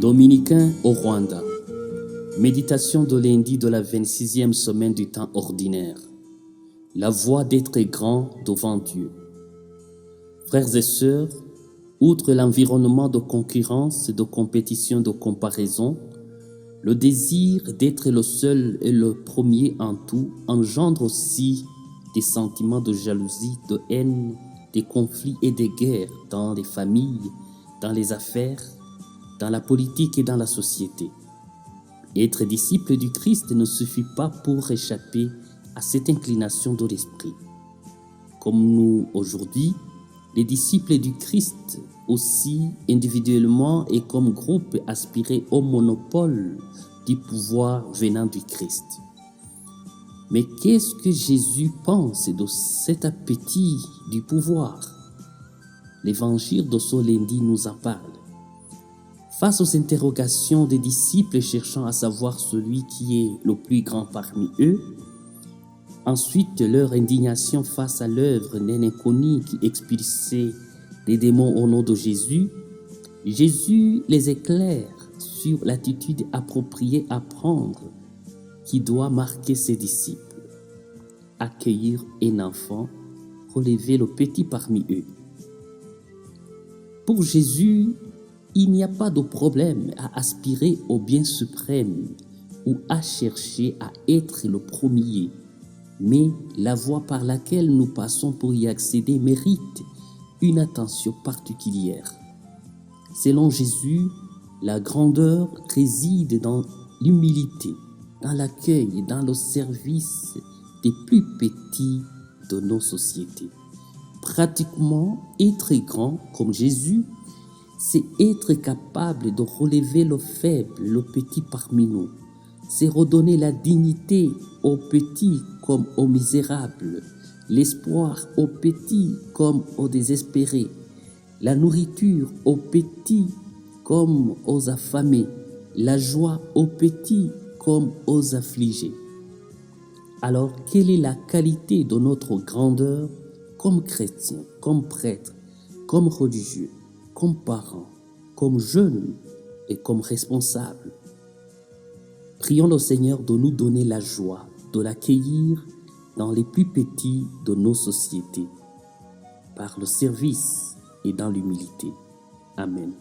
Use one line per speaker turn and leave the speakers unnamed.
Dominicains au Rwanda. Méditation de lundi de la 26e semaine du temps ordinaire. La voie d'être grand devant Dieu. Frères et sœurs, outre l'environnement de concurrence, de compétition, de comparaison, le désir d'être le seul et le premier en tout engendre aussi des sentiments de jalousie, de haine, des conflits et des guerres dans les familles, dans les affaires, dans la politique et dans la société. Être disciple du Christ ne suffit pas pour échapper à cette inclination de l'esprit. Comme nous aujourd'hui, les disciples du Christ aussi individuellement et comme groupe aspiraient au monopole du pouvoir venant du Christ. Mais qu'est-ce que Jésus pense de cet appétit du pouvoir? L'évangile de ce lundi nous en parle. Face aux interrogations des disciples cherchant à savoir celui qui est le plus grand parmi eux, ensuite leur indignation face à l'œuvre d'un inconnu qui expulsait les démons au nom de Jésus, Jésus les éclaire sur l'attitude appropriée à prendre qui doit marquer ses disciples. Accueillir un enfant, relever le petit parmi eux. Pour Jésus, il n'y a pas de problème à aspirer au bien suprême ou à chercher à être le premier, mais la voie par laquelle nous passons pour y accéder mérite une attention particulière. Selon Jésus, la grandeur réside dans l'humilité, dans l'accueil et dans le service des plus petits de nos sociétés. Pratiquement, être grand comme Jésus, c'est être capable de relever le faible, le petit parmi nous. C'est redonner la dignité aux petits comme aux misérables, l'espoir aux petits comme aux désespérés, la nourriture aux petits comme aux affamés, la joie aux petits comme aux affligés. Alors, quelle est la qualité de notre grandeur comme chrétiens, comme prêtres, comme religieux, comme parents, comme jeunes et comme responsables? Prions le Seigneur de nous donner la joie de l'accueillir dans les plus petits de nos sociétés, par le service et dans l'humilité. Amen.